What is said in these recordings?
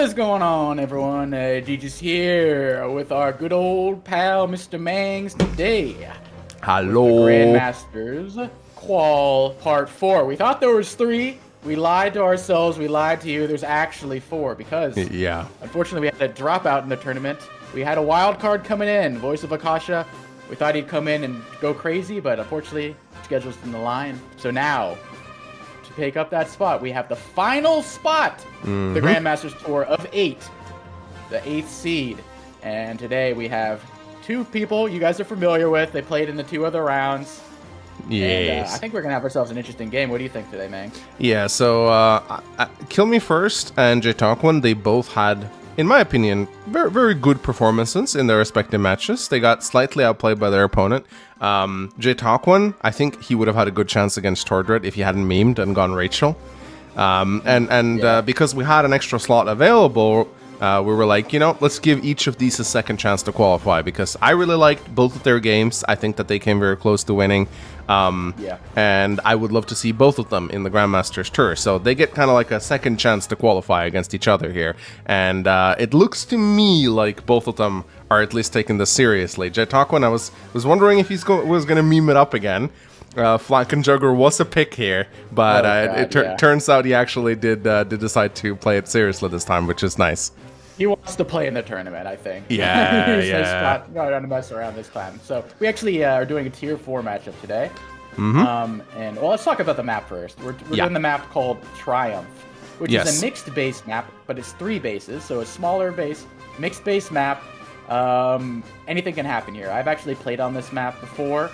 is going on, everyone? GG's here with our good old pal, Mr. Mangs, today. With the Hello. Grandmasters Qual Part 4. We thought there was 3. We lied to ourselves. We lied to you. There's actually 4 because, Yeah. unfortunately, we had a dropout in the tournament. We had a wild card coming in, Voice of Akasha. We thought he'd come in and go crazy, but unfortunately, schedules didn't align. So now, to take up that spot, we have the final spot, the Grandmasters Tour of 8, the 8th seed. And today we have 2 people you guys are familiar with. They played in the 2 other rounds. And, Yes. I think we're going to have ourselves an interesting game. What do you think today, Mangs? Yeah, so Kill Me First and Jaytokwan, they both had, in my opinion, very, very good performances in their respective matches. They got slightly outplayed by their opponent. Jaytokwan, I think he would have had a good chance against Tordred if he hadn't memed and gone Rachel. Because we had an extra slot available, we were like, let's give each of these a second chance to qualify, because I really liked both of their games. I think that they came very close to winning. And I would love to see both of them in the Grandmasters Tour. So they get kind of like a second chance to qualify against each other here. And it looks to me like both of them are at least taking this seriously. Jaytokwan, I was wondering if was going to meme it up again. Flankenjugger was a pick here, but turns out he actually did decide to play it seriously this time, which is nice. He wants to play in the tournament, I think. Yeah, He's not going to mess around this time. So we actually are doing a Tier 4 matchup today. And let's talk about the map first. We're doing the map called Triumph, which is a mixed base map, but it's 3 bases, so a smaller base, mixed base map. Anything can happen here. I've actually played on this map before.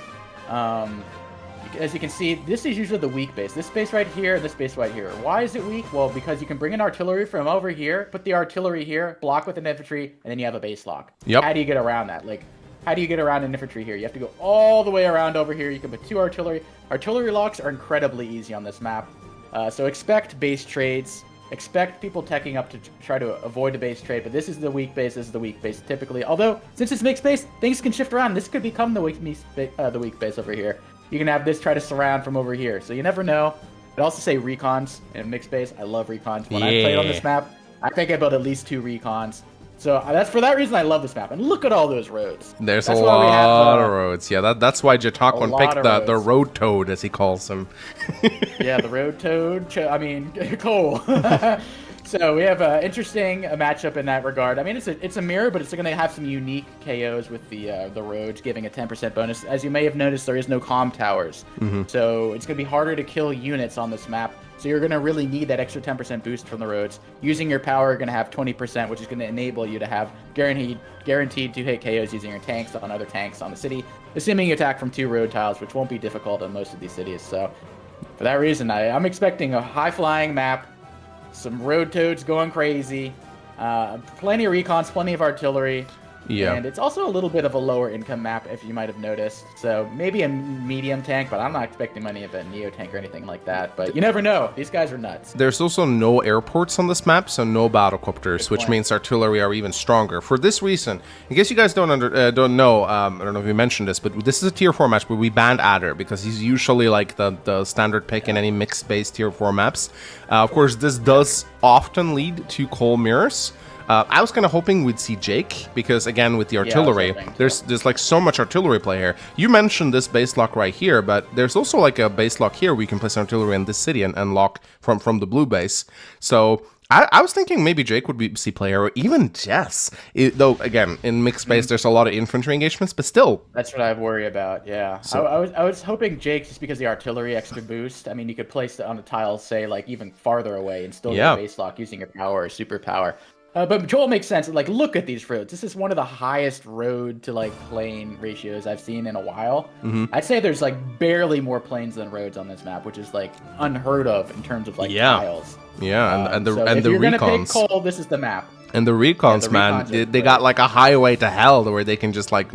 As you can see, this is usually the weak base. This base right here, and this base right here. Why is it weak? Well, because you can bring in artillery from over here, put the artillery here, block with an infantry, and then you have a base lock. Yep. How do you get around that? Like, how do you get around an infantry here? You have to go all the way around over here. You can put 2 artillery. Artillery locks are incredibly easy on this map. So expect base trades. Expect people teching up to try to avoid a base trade, but this is the weak base. This is the weak base typically. Although, since it's mixed base, things can shift around. This could become the weak base over here. You can have this try to surround from over here, so you never know. I'd also say recons in mixed base. I love recons. When I played on this map, I think I built at least 2 recons. So that's for that reason I love this map. And look at all those roads. There's a lot of roads. Yeah, that's why Jaytokwan picked the road toad, as he calls him. Yeah, the road toad. I mean, Cole. So we have an interesting matchup in that regard. I mean, it's a mirror, but it's going to have some unique KOs with the roads, giving a 10% bonus. As you may have noticed, there is no comm towers, so it's going to be harder to kill units on this map. So you're going to really need that extra 10% boost from the roads. Using your power, you're going to have 20%, which is going to enable you to have guaranteed 2-hit KOs using your tanks on other tanks on the city, assuming you attack from 2 road tiles, which won't be difficult on most of these cities. So for that reason, I'm expecting a high-flying map. Some road toads going crazy, plenty of recons, plenty of artillery, and it's also a little bit of a lower income map, if you might have noticed. So maybe a medium tank, but I'm not expecting any of a neo tank or anything like that. But you never know; these guys are nuts. There's also no airports on this map, so no battlecopters, which means artillery are even stronger. For this reason, in case you guys don't know, I don't know if you mentioned this, but this is a tier 4 match where we banned Adder because he's usually like the standard pick in any mixed base tier 4 maps. Of course, this does often lead to Cole mirrors. I was kind of hoping we'd see Jake, because again, with the artillery, there's like so much artillery play here. You mentioned this base lock right here, but there's also like a base lock here where you can place artillery in this city and lock from the blue base. So I was thinking maybe Jake would be C player, or even Jess. Though again, in mixed space, there's a lot of infantry engagements, but still. That's what I worry about. Yeah, so, I was hoping Jake, just because the artillery extra boost. I mean, you could place it on the tiles, say like even farther away, and still get a base lock using your power or superpower. But Joel makes sense. Like, look at these roads. This is one of the highest road to like plane ratios I've seen in a while. I'd say there's like barely more planes than roads on this map, which is like unheard of in terms of like tiles. Yeah, and the so and if the you're recons. gonna pick Cole, this is the map. And the recons, man, they got like a highway to hell where they can just like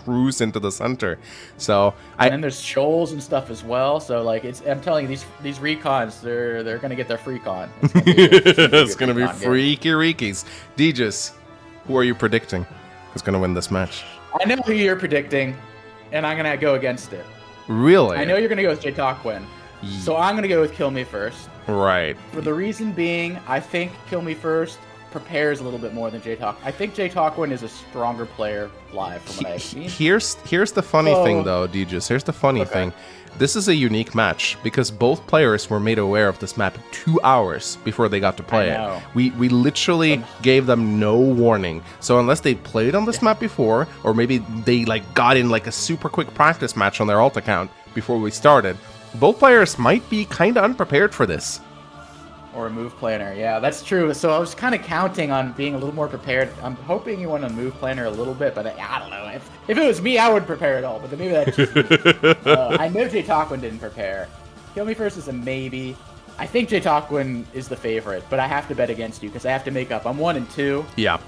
cruise into the center. So and then there's shoals and stuff as well. So like I'm telling you, these recons, they're gonna get their free con. It's gonna be freaky reekies. Deejus, who are you predicting is gonna win this match? I know who you're predicting, and I'm gonna go against it. Really? I know you're gonna go with Jaytokwan, so I'm gonna go with Kill Me First. Right. For the reason being, I think Kill Me First prepares a little bit more than J-Talk. I think J-Talkwin is a stronger player live from what I've seen. Here's the funny thing, though, Deejus. Here's the funny thing. This is a unique match because both players were made aware of this map 2 hours before they got to play it. We literally gave them no warning. So unless they played on this map before, or maybe they like got in like a super quick practice match on their alt account before we started, both players might be kind of unprepared for this. Or a move planner, yeah, that's true. So I was kind of counting on being a little more prepared. I'm hoping you want a move planner a little bit, but I don't know. If it was me, I would prepare it all. But maybe that's just me. I know J-Talkwin didn't prepare. Kill Me First is a maybe. I think J-Talkwin is the favorite, but I have to bet against you because I have to make up. I'm 1 and 2. Yeah.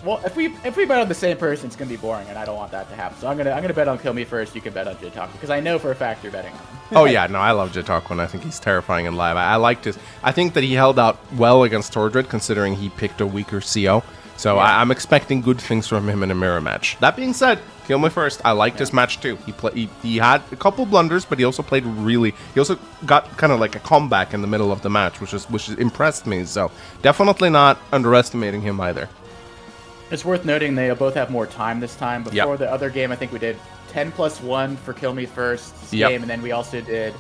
Well, if we bet on the same person, it's gonna be boring, and I don't want that to happen. So I'm gonna bet on Kill Me First. You can bet on J-Talkwin because I know for a fact you're betting on him. Oh yeah, no, I love J-Talkwin. I think he's terrifying in live. I liked his. I think that he held out well against Tordred, considering he picked a weaker CO. So yeah. I'm expecting good things from him in a mirror match. That being said, Kill Me First. I liked his match too. He had a couple blunders, but he also played really. He also got kind of like a comeback in the middle of the match, which impressed me. So definitely not underestimating him either. It's worth noting they both have more time this time. Before the other game, I think we did 10+1 for Kill Me First game, and then we also did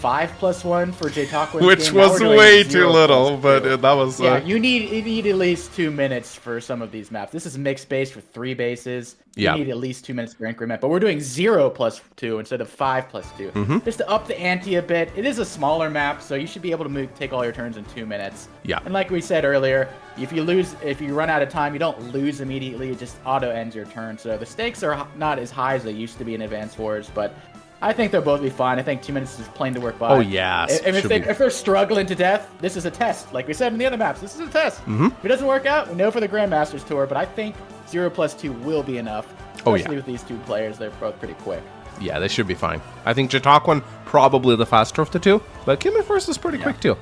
5+1 for J-Talkwin's which game. was way too little, but that was... Yeah, you need at least 2 minutes for some of these maps. This is mixed base for 3 bases. You need at least 2 minutes for increment, but we're doing 0+2 instead of 5+2. Just to up the ante a bit. It is a smaller map, so you should be able to take all your turns in 2 minutes. Yeah. And like we said earlier, if you run out of time, you don't lose immediately. It just auto ends your turn. So the stakes are not as high as they used to be in Advanced Wars, but I think they'll both be fine. I think 2 minutes is plain to work by. Oh, yeah. If they're struggling to death, this is a test. Like we said in the other maps, this is a test. If it doesn't work out, we know for the Grandmasters Tour, but I think 0+2 will be enough. Especially with these 2 players, they're both pretty quick. Yeah, they should be fine. I think J-Talkwin probably the faster of the 2, but Kill Me First is pretty quick too.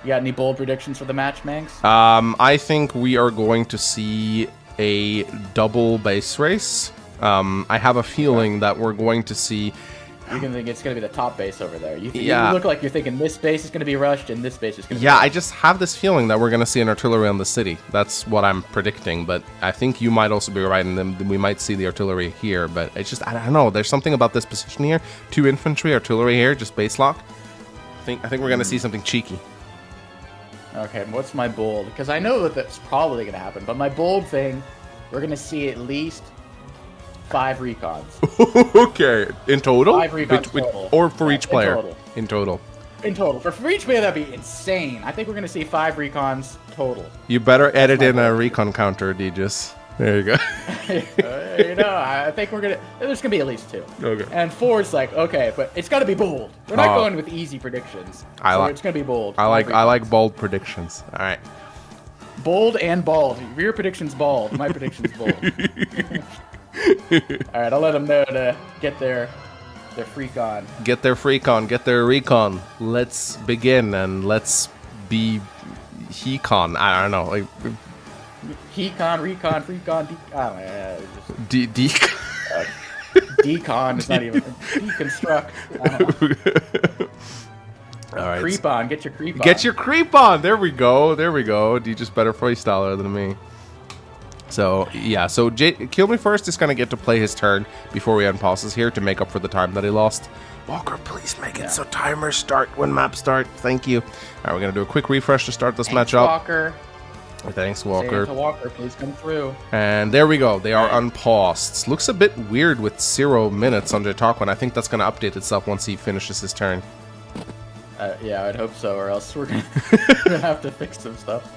You got any bold predictions for the match, Mangs? I think we are going to see a double base race. I have a feeling that we're going to see... You're going to think it's going to be the top base over there. You look like you're thinking this base is going to be rushed and this base is going to be rushed. I just have this feeling that we're going to see an artillery on the city. That's what I'm predicting, but I think you might also be right, and then we might see the artillery here, but it's just, I don't know, there's something about this position here. 2 infantry, artillery here, just base lock. I think we're going to see something cheeky. Okay, what's my bold? Because I know that that's probably going to happen, but my bold thing, we're going to see at least 5 recons. Okay, in total? 5 recons total. Or for each player? In total. In total. For each player, that'd be insane. I think we're going to see 5 recons total. You better edit in a recon counter, Deejus. There you go. I think there's going to be at least 2. Okay. And 4 is like, okay, but it's got to be bold. We're not going with easy predictions. It's going to be bold. I like bold predictions. All right. Bold and bald. Your prediction's bald. My prediction's bold. All right, I'll let them know to get their freak on. Get their freak on. Get their recon. Let's begin and let's be he-con. I don't know. Like, he-con, recon, freak-on, I don't know. Decon is not even deconstruct. I don't know. All right. Creep on. Get your creep on. Get your creep on. There we go. Deejus better freestyler than me. So, yeah. So, Kill Me First is going to get to play his turn before we unpauses here to make up for the time that he lost. Walker, please make it so timers start when maps start. Thank you. All right, we're going to do a quick refresh to start this match up. Walker. Thanks, Walker. Say it to Walker, please come through. And there we go. They are unpaused. Looks a bit weird with 0 minutes on J-Talkwin. I think that's going to update itself once he finishes his turn. Yeah, I'd hope so, or else we're going to have to fix some stuff.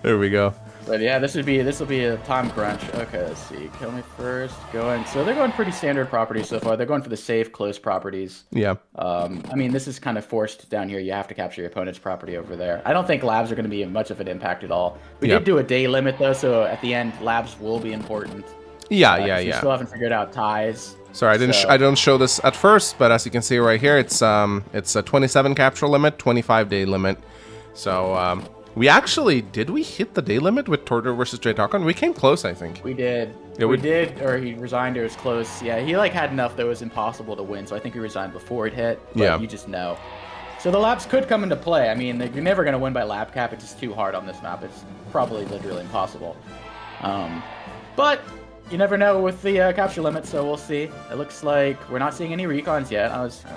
There we go. But yeah, this will be a time crunch. Okay, let's see. Kill Me First. So they're going pretty standard properties so far. They're going for the safe, close properties. Yeah. I mean, this is kind of forced down here. You have to capture your opponent's property over there. I don't think labs are going to be much of an impact at all. We did do a day limit, though, so at the end, labs will be important. Yeah. We still haven't figured out ties. Sorry, I didn't show this at first, but as you can see right here, it's a 27 capture limit, 25 day limit. So did we hit the day limit with Tordred versus J-Talkwin? We came close, I think. We did. Yeah, we did, or he resigned. It was close. Yeah, he had enough that it was impossible to win, so I think he resigned before it hit. But you just know. So the labs could come into play. I mean, you're never going to win by lab cap. It's just too hard on this map. It's probably literally impossible. But you never know with the capture limit, so we'll see. It looks like we're not seeing any recons yet.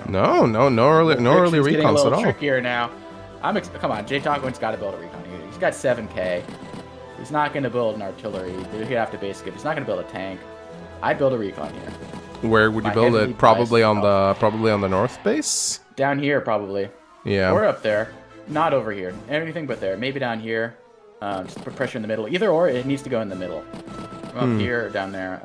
No early recons at all. Trickier now. Come on, JTalkWin's got to build a recon here. He's got 7K. He's not going to build an artillery. He'd have to base skip. He's not going to build a tank. I'd build a recon here. Where would you build it? Probably on the north base. Down here, probably. Yeah. Or up there. Not over here. Anything but there. Maybe down here. Just put pressure in the middle. Either or, it needs to go in the middle. Up here or down there.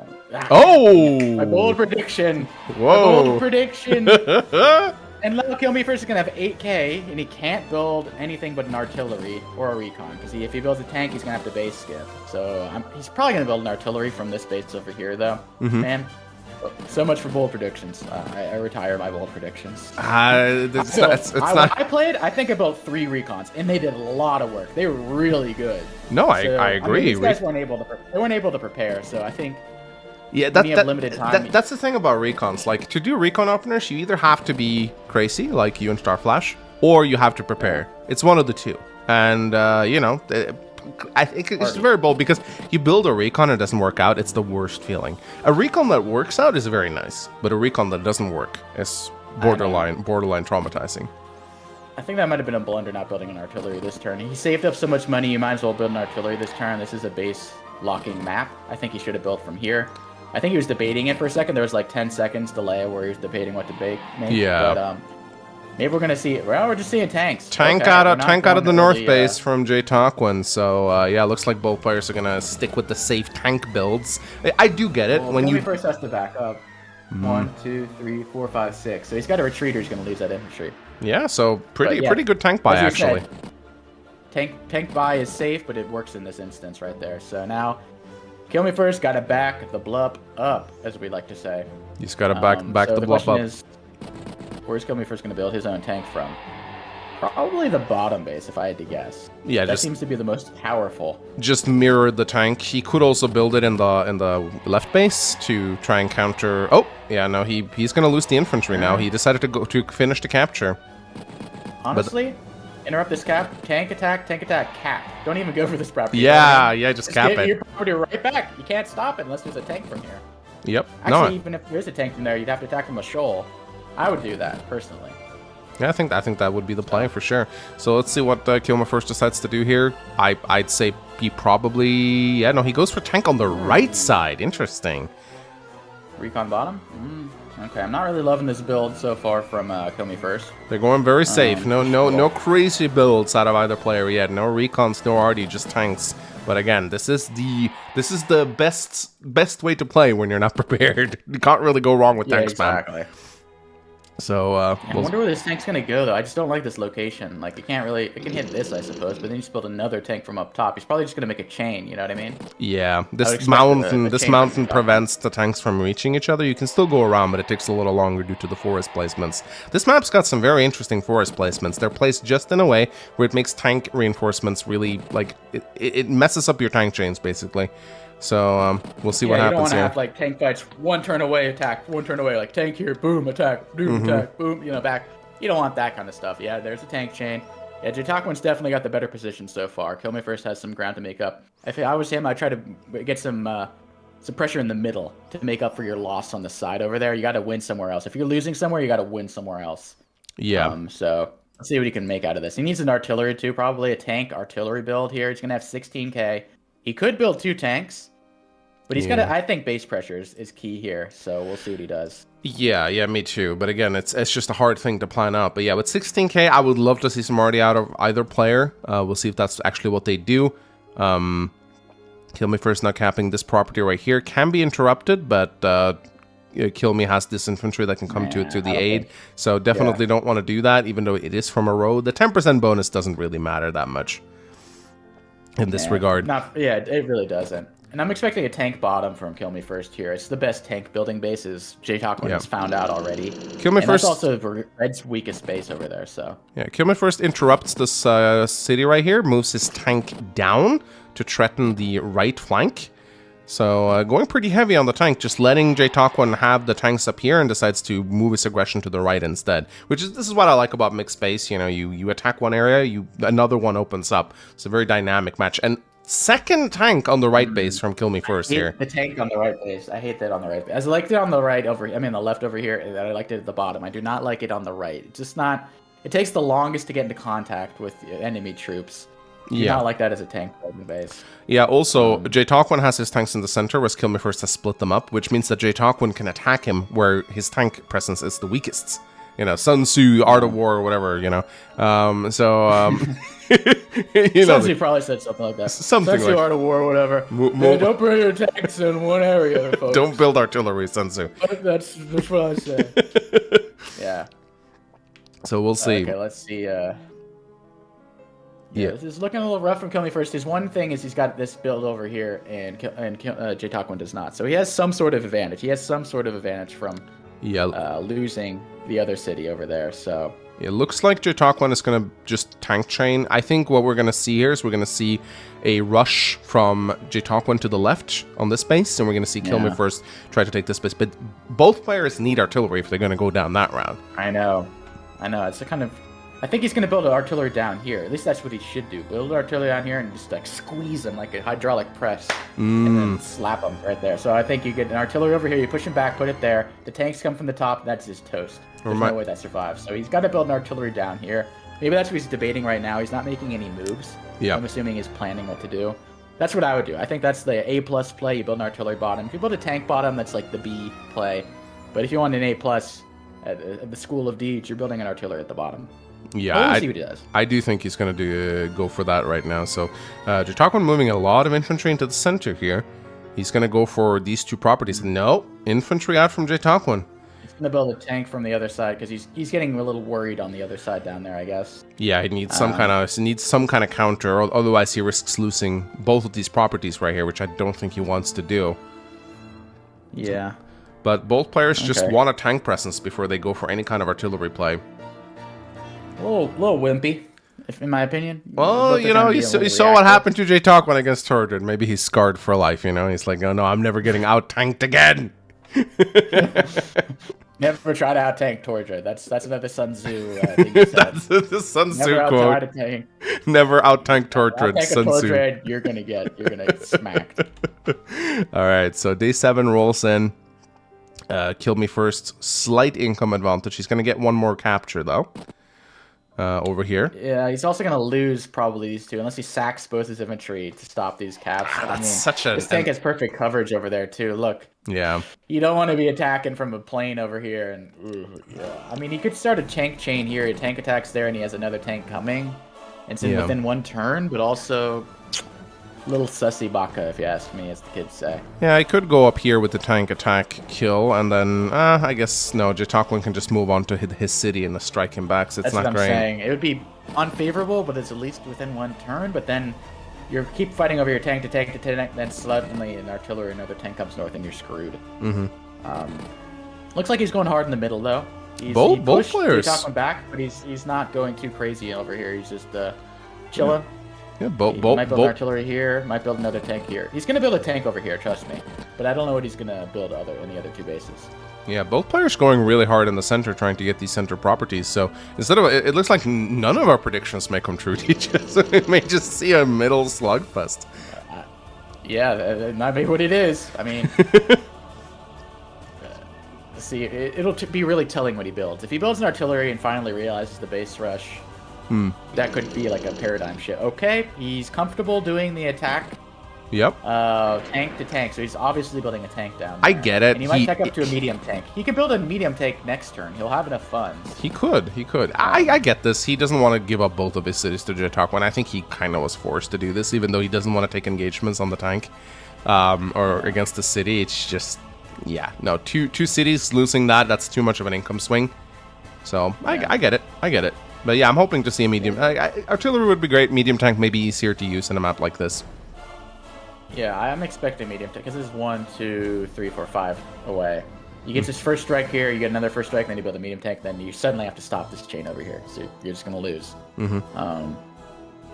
Oh! My bold prediction. Whoa! My bold prediction. And Level Kill Me First is going to have 8K, and he can't build anything but an artillery or a recon. Because if he builds a tank, he's going to have to base skip. So he's probably going to build an artillery from this base over here, though. Man, so much for bold predictions. I retire my bold predictions. I played, I think I built 3 recons, and they did a lot of work. They were really good. No, I agree. These guys weren't able to prepare, so I think... Yeah, limited time. That's the thing about recons. Like, to do recon openers, you either have to be crazy, like you and Starflash, or you have to prepare. It's one of the two. And, you know, I think it's very bold because you build a recon and it doesn't work out, it's the worst feeling. A recon that works out is very nice, but a recon that doesn't work is borderline traumatizing. I think that might have been a blunder not building an artillery this turn. He saved up so much money, you might as well build an artillery this turn. This is a base locking map. I think he should have built from here. I think he was debating it for a second. There was like 10 seconds delay where he was debating what to bake. Maybe. Yeah. But maybe we're gonna see. Well, we're just seeing tanks. Tank out of the north base from JTalkWin. So yeah, looks like both players are gonna stick with the safe tank builds. I do get it when you first has to back up. 1, 2, 3, 4, 5, 6. So he's got a retreater. He's gonna lose that infantry. Yeah. So pretty good tank buy actually. Tank buy is safe, but it works in this instance right there. So now. Kill Me First, gotta back the blub up, as we like to say. He's gotta back the blub up. Is, where's Kill Me First gonna build his own tank from? Probably the bottom base, if I had to guess. Yeah, that seems to be the most powerful. Just mirrored the tank. He could also build it in the left base to try and counter. Oh, yeah, no, he's gonna lose the infantry now. He decided to finish the capture. Honestly. Interrupt this cap. Tank attack, cap. Don't even go for this property. Yeah, just cap get it. Your property right back. You can't stop it unless there's a tank from here. Yep. Actually, even if there's a tank from there, you'd have to attack from a shoal. I would do that, personally. Yeah, I think that would be the play for sure. So let's see what Kill Me First decides to do here. I'd say he probably... Yeah, no, he goes for tank on the right side. Interesting. Recon bottom? Okay, I'm not really loving this build so far from Kill Me First. They're going very safe. No crazy builds out of either player yet. No recons, no RD, just tanks. But again, this is the best way to play when you're not prepared. You can't really go wrong with tanks, exactly. man. So I wonder where this tank's gonna go though. I just don't like this location. Like it can hit this, I suppose, but then you just build another tank from up top. He's probably just gonna make a chain. You know what I mean? Yeah. This mountain prevents the tanks from reaching each other. You can still go around, but it takes a little longer due to the forest placements. This map's got some very interesting forest placements. They're placed just in a way where it makes tank reinforcements really like it messes up your tank chains basically. So we'll see what happens here. You don't want to have like tank fights, one turn away, attack, one turn away, like tank here, boom, attack, boom, attack, boom, you know, back. You don't want that kind of stuff. Yeah, there's a tank chain. Yeah, JTalkWin's definitely got the better position so far. Kill Me First has some ground to make up. If I was him, I'd try to get some pressure in the middle to make up for your loss on the side over there. You got to win somewhere else. If you're losing somewhere, you got to win somewhere else. Yeah. So let's see what he can make out of this. He needs an artillery too, probably a tank artillery build here. He's gonna have 16K. He could build 2 tanks. But he's I think base pressure is key here, so we'll see what he does. Yeah, me too. But again, it's just a hard thing to plan out. But yeah, with 16K, I would love to see some already out of either player. We'll see if that's actually what they do. Kill Me First not capping this property right here. Can be interrupted, but Kill Me has this infantry that can come to the aid. So definitely don't want to do that, even though it is from a road. The 10% bonus doesn't really matter that much in this regard. It really doesn't. And I'm expecting a tank bottom from Kill Me First here. It's the best tank building base, as JTalkWin has found out already. Kill Me First. That's also Red's weakest base over there, so. Yeah, Kill Me First interrupts this city right here, moves his tank down to threaten the right flank. So going pretty heavy on the tank, just letting J-Taquan have the tanks up here and decides to move his aggression to the right instead. This is what I like about mixed base. You know, you attack one area, another one opens up. It's a very dynamic match. And second tank on the right base from Kill Me First here. The tank on the right base. I hate that on the right base. I liked it on the right over. I mean, the left over here. I liked it at the bottom. I do not like it on the right. It's just not. It takes the longest to get into contact with enemy troops. Yeah, not like that as a tank on the base. Yeah, also, J-Taquan has his tanks in the center, whereas Kill Me First has split them up, which means that J-Taquan can attack him where his tank presence is the weakest. You know, Sun Tzu, Art of War, or whatever, you know. Sun Tzu probably said something like that. Sun Tzu, Art of War, whatever. Don't bring your tanks in one area, folks. Don't build artillery, Sun Tzu. That's what I say. Yeah. So we'll see. Okay, let's see. Yeah, this is looking a little rough from Kill Me First. His one thing is he's got this build over here, and J-Taquan does not. So he has some sort of advantage. He has some sort of advantage from losing the other city over there. So it looks like J-Taquan is going to just tank chain. I think what we're going to see here is we're going to see a rush from J-Taquan to the left on this base, and we're going to see Kill Me First try to take this base. But both players need artillery if they're going to go down that route. I know. It's a kind of... I think he's going to build an artillery down here. At least that's what he should do. Build an artillery down here and just like squeeze him like a hydraulic press. And then slap him right there. So I think you get an artillery over here, you push him back, put it there. The tanks come from the top, that's his toast. There's no way that survives. So he's got to build an artillery down here. Maybe that's what he's debating right now. He's not making any moves. Yeah. I'm assuming he's planning what to do. That's what I would do. I think that's the A+ play. You build an artillery bottom. If you build a tank bottom, that's like the B play. But if you want an A+, at the School of Deeds, you're building an artillery at the bottom. Yeah, we'll see what he does. I do think he's going to go for that right now. So J-Taquan moving a lot of infantry into the center here. He's going to go for these two properties. No, infantry out from J-Taquan. He's going to build a tank from the other side because he's getting a little worried on the other side down there, I guess. Yeah, he needs some kind of counter. Otherwise, he risks losing both of these properties right here, which I don't think he wants to do. Yeah. But both players just want a tank presence before they go for any kind of artillery play. A little wimpy, in my opinion. Well, you know, you saw what happened to J-Taquan against Torrid. Maybe he's scarred for life, you know? He's like, oh no, I'm never getting out-tanked again! Never try to out-tank Torrid. That's another Sun Tzu thing you said. That's the Sun Tzu quote. Never out-tank Torrid, Sun Tzu. You're gonna get smacked. Alright, so day 7 rolls in. Kill Me First. Slight income advantage. He's gonna get one more capture, though. Over here. Yeah, he's also going to lose probably these two, unless he sacks both his infantry to stop these caps. This tank has perfect coverage over there, too. Look. Yeah. You don't want to be attacking from a plane over here. And I mean, he could start a tank chain here. A tank attacks there, and he has another tank coming. And so within one turn, but also... little sussy baka, if you ask me, as the kids say. Yeah, I could go up here with the tank attack kill, and then, I guess, no, J-Taquan can just move on to his city and strike him back, so it's not great. That's what I'm saying. It would be unfavorable, but it's at least within one turn, but then you keep fighting over your tank to tank to tank, then suddenly an artillery, another tank comes north, and you're screwed. Looks like he's going hard in the middle, though. Both players. J-Taquan back, but he's not going too crazy over here. He's just chilling. Yeah, might build an artillery here, might build another tank here. He's going to build a tank over here, trust me. But I don't know what he's going to build in the other two bases. Yeah, both players going really hard in the center, trying to get these center properties. So instead of it looks like none of our predictions may come true. We may just see a middle slugfest. Yeah, that might be what it is. I mean, see, it'll be really telling what he builds. If he builds an artillery and finally realizes the base rush, that could be like a paradigm shift. Okay, he's comfortable doing the attack. Yep. Tank to tank, so he's obviously building a tank down there. I get it. And he might tech up to a medium tank. He could build a medium tank next turn. He'll have enough funds. He could. I get this. He doesn't want to give up both of his cities to J-Taquan. I think he kind of was forced to do this, even though he doesn't want to take engagements on the tank or against the city. It's just, yeah. No, two cities losing that's too much of an income swing. So I get it. But yeah, I'm hoping to see a medium. Artillery would be great. Medium tank may be easier to use in a map like this. Yeah, I'm expecting medium tank because this is 1, 2, 3, 4, 5 away. You get this first strike here, you get another first strike, then you build a medium tank, then you suddenly have to stop this chain over here. So you're just going to lose.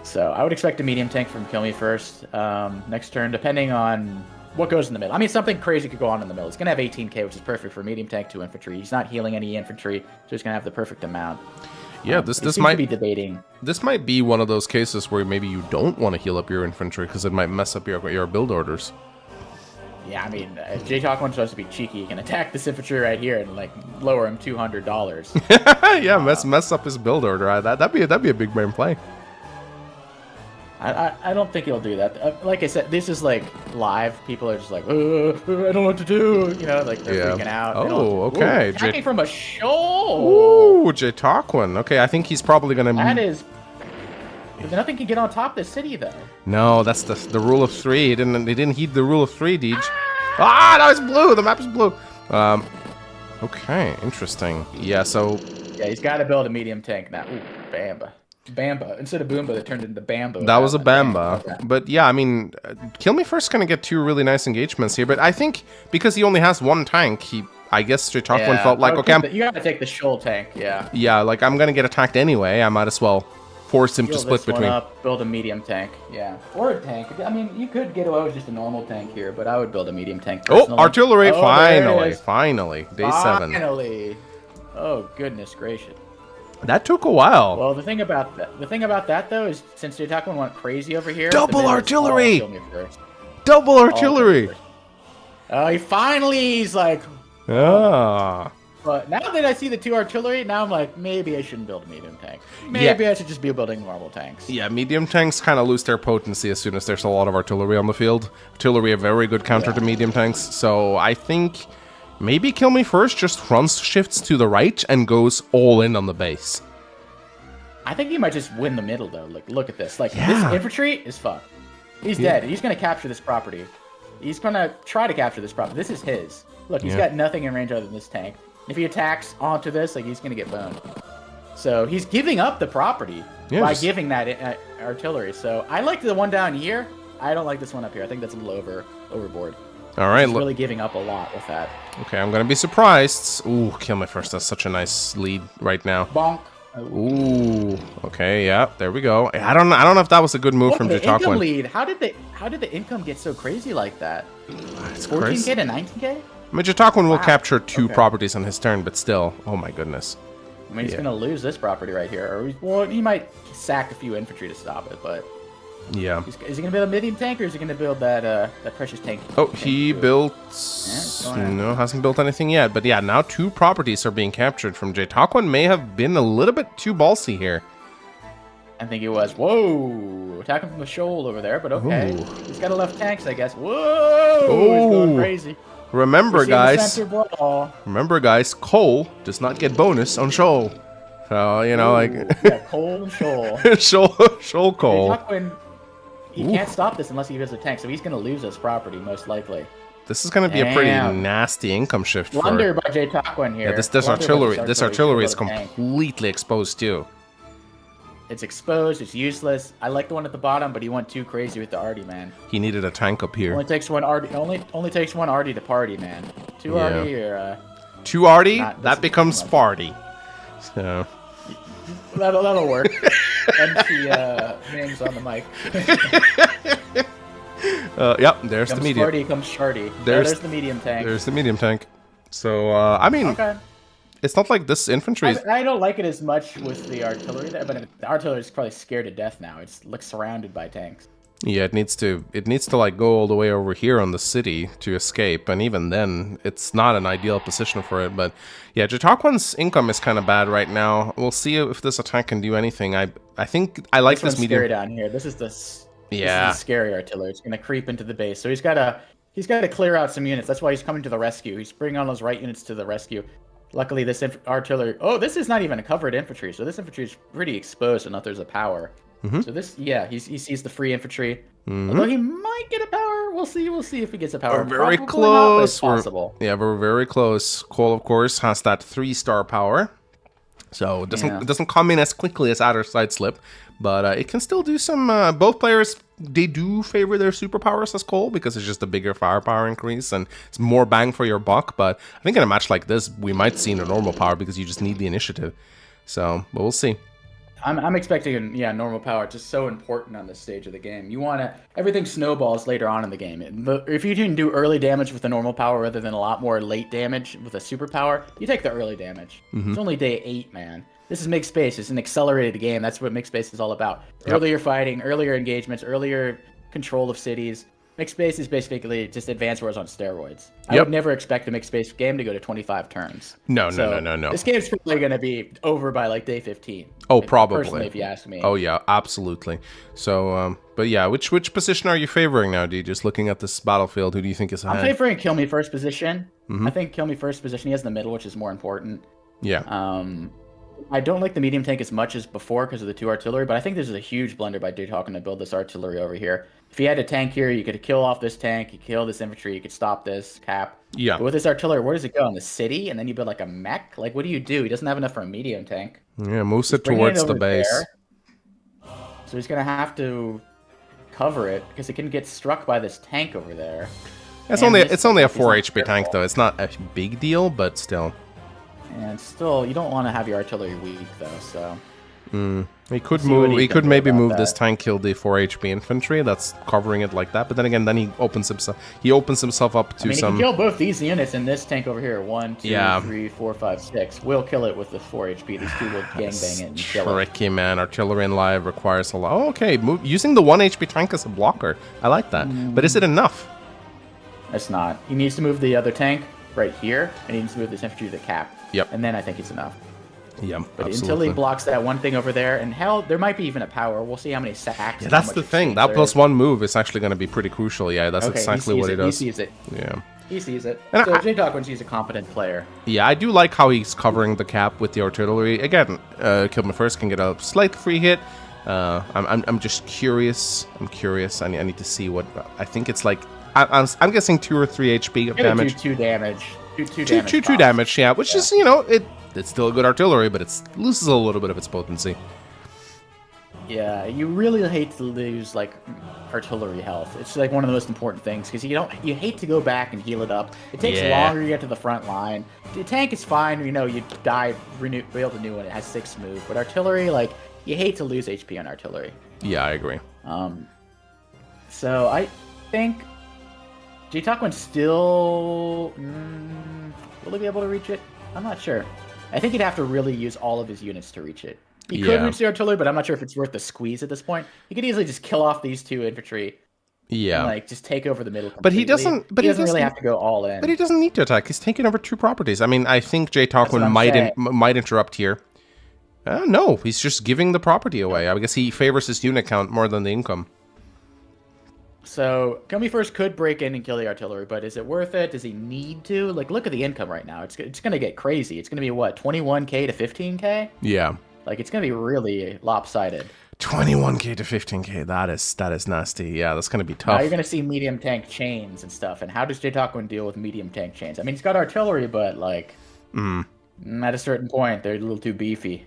So I would expect a medium tank from Kill Me First next turn, depending on what goes in the middle. I mean, something crazy could go on in the middle. It's gonna have 18k, which is perfect for medium tank 2 infantry. He's not healing any infantry, so he's gonna have the perfect amount. Yeah, this might be debating. This might be one of those cases where maybe you don't want to heal up your infantry because it might mess up your build orders. Yeah, I mean, if J-Talk supposed to be cheeky, he can attack this infantry right here and like lower him $200. Yeah, mess up his build order. That'd be a big brain play. I don't think he'll do that. Like I said, this is like live. People are just like, I don't know what to do. You know, like they're freaking out. Oh, okay. Attacking from a shoal. Ooh, J-Talkwin. Okay, I think he's probably gonna. That is. Nothing can get on top of the city though. No, that's the rule of 3. He didn't heed the rule of 3, Deej. Ah, now it's blue. The map is blue. Okay, interesting. Yeah, so. Yeah, he's got to build a medium tank now. Ooh, Bamba. Instead of Boomba, they turned into Bamba. That was a Bamba. Okay. But yeah, I mean, Kill Me First gonna get 2 really nice engagements here. But I think because he only has 1 tank, I guess J-Talkwin felt like, okay, you gotta take the shoal tank, yeah. Yeah, like I'm gonna get attacked anyway. I might as well force him to split between. Build a medium tank, yeah, or a tank. I mean, you could get away with just a normal tank here, but I would build a medium tank personally. Oh, artillery! Finally, day 7. Finally. Oh goodness gracious. That took a while. Well, the thing about that though is since J-Talkwin went crazy over here. Double artillery! Double artillery! Oh, he's like. Ah. But now that I see the 2 artillery, now I'm like, maybe I shouldn't build a medium tank. Maybe I should just be building normal tanks. Yeah, medium tanks kind of lose their potency as soon as there's a lot of artillery on the field. Artillery a very good counter to medium tanks, so I think maybe Kill Me First just front shifts to the right and goes all in on the base. I think he might just win the middle though. Like, look at this. Like, this infantry is fucked. He's dead. He's gonna capture this property. He's gonna try to capture this property. This is his. Look, he's got nothing in range other than this tank. If he attacks onto this, like, he's gonna get boned. So he's giving up the property by giving that artillery. So I like the one down here. I don't like this one up here. I think that's a little overboard. All right, he's really giving up a lot with that. Okay, I'm gonna be surprised. Ooh, Kill Me First. That's such a nice lead right now. Bonk. Ooh. Okay. Yeah. There we go. I don't know if that was a good move from J-Talkwin. Lead. How did the income get so crazy like that? It's 14k to 19k. I mean, J-Talkwin will capture 2 properties on his turn, but still, oh my goodness. I mean, he's gonna lose this property right here, or he might sack a few infantry to stop it, but yeah. Is he gonna build a medium tank, or is he gonna build that precious tank? Oh, he built. No, hasn't built anything yet. But yeah, now 2 properties are being captured from J-Talkwin. May have been a little bit too ballsy here. I think it was. Whoa, attacking from the shoal over there, but okay. Ooh. He's got enough tanks, I guess. Whoa, he's going crazy. Remember, guys, Cole does not get bonus on shoal. So, you know, like... yeah, Cole and shoal. shoal Cole. He can't stop this unless he has a tank, so he's going to lose this property, most likely. This is going to be a pretty nasty income shift. Blunder by J-Talkwin here. Yeah, this artillery is completely exposed, too. It's exposed. It's useless. I like the one at the bottom, but he went too crazy with the arty, man. He needed a tank up here. Only takes one arty. Only takes one arty to party, man. 2 arty or 2 arty. That becomes party. So that'll work. MC names on the mic. Yep. There's the medium. Party comes shardy. There's the medium tank. There's the medium tank. So I mean. Okay. It's not like this infantry. I don't like it as much with the artillery there, but the artillery is probably scared to death now. It's like surrounded by tanks. Yeah, it needs to like go all the way over here on the city to escape, and even then, it's not an ideal position for it. But yeah, J-Talkwin's income is kind of bad right now. We'll see if this attack can do anything. I think I like this medium. Scary down here. This is the scary artillery. It's gonna creep into the base, so he's got to clear out some units. That's why he's coming to the rescue. He's bringing all those right units to the rescue. Luckily, this artillery... Oh, this is not even a covered infantry, so this infantry is pretty exposed enough there's a power. So this, he sees the free infantry. Although he might get a power. We'll see if he gets a power. We're very close. Possible. We're very close. Cole, of course, has that 3-star power. So it doesn't come in as quickly as Adder's Sideslip, but it can still do some... both players... They do favor their superpowers as Cole because it's just a bigger firepower increase and it's more bang for your buck. But I think in a match like this, we might see a normal power because you just need the initiative. So, but we'll see. I'm expecting, yeah, normal power. It's just so important on this stage of the game. You want to everything snowballs later on in the game. If you can do early damage with a normal power rather than a lot more late damage with a superpower, you take the early damage. It's only day 8, man. This is mixed space. It's an accelerated game. That's what mixed space is all about. Earlier fighting, earlier engagements, earlier control of cities. Mixed space is basically just Advance Wars on steroids. I would never expect a mixed space game to go to 25 turns. No. This game's probably going to be over by like day 15. Oh, probably. Personally, if you ask me. Oh yeah, absolutely. So, but yeah, which position are you favoring now, D? Just looking at this battlefield, who do you think is ahead? I'm favoring Kill Me First position. I think Kill Me First position. He has the middle, which is more important. Yeah. I don't like the medium tank as much as before because of the 2 artillery, but I think this is a huge blunder by J-Talkin to build this artillery over here. If he had a tank here, you could kill off this tank, you kill this infantry, you could stop this cap. Yeah. But with this artillery, where does it go? In the city? And then you build like a mech? Like, what do? He doesn't have enough for a medium tank. Yeah, moves it towards the base. There. So he's going to have to cover it because it can get struck by this tank over there. It's only a 4 HP tank, though. It's not a big deal, but still. And still, you don't want to have your artillery weak, though, so... He could move. He could maybe move this tank, kill the 4 HP infantry that's covering it like that. But then again, then he opens himself up to some. He can kill both these units and this tank over here. 1, 2, 3, 4, 5, 6. We'll kill it with the 4 HP. These 2 will gangbang it and kill it. Tricky, man. Artillery in live requires a lot. Oh, okay, using the 1 HP tank as a blocker. I like that. But is it enough? It's not. He needs to move the other tank right here, and he needs to move this infantry to the cap. Yep. And then I think it's enough. Yeah, but absolutely. Until he blocks that one thing over there, and hell, there might be even a power. We'll see how many sacks. Yeah, that's the thing. That +1 move is actually going to be pretty crucial. Yeah, that's exactly what he does. He sees it. Yeah. He sees it. And so J-Talkin, he's a competent player. Yeah, I do like how he's covering the cap with the artillery. Again, Kill Me First can get a slight free hit. I'm just curious. I'm curious. I need to see what. I think it's like. I'm guessing 2 or 3 HP damage. 2 damage. 2 damage. Yeah, which is it's still a good artillery, but it loses a little bit of its potency. Yeah, you really hate to lose like artillery health. It's like one of the most important things because you hate to go back and heal it up. It takes longer to get to the front line. The tank is fine, you die, build a new one. It has 6 move, but artillery, like you hate to lose HP on artillery. Yeah, I agree. So I think J-Talkin still will he be able to reach it? I'm not sure. I think he'd have to really use all of his units to reach it. He could reach the artillery, but I'm not sure if it's worth the squeeze at this point. He could easily just kill off these 2 infantry. Yeah. And, just take over the middle completely. But he doesn't really have to go all in. But he doesn't need to attack. He's taking over 2 properties. I mean, I think J-Talkin might interrupt here. No, he's just giving the property away. I guess he favors his unit count more than the income. So, Kill Me First could break in and kill the artillery, but is it worth it? Does he need to? Like, look at the income right now. It's going to get crazy. It's going to be, what, 21k to 15k? Yeah. Like, it's going to be really lopsided. 21k to 15k, that is nasty. Yeah, that's going to be tough. Now you're going to see medium tank chains and stuff, and how does J-Talkin deal with medium tank chains? I mean, he's got artillery, but, like, at a certain point, they're a little too beefy.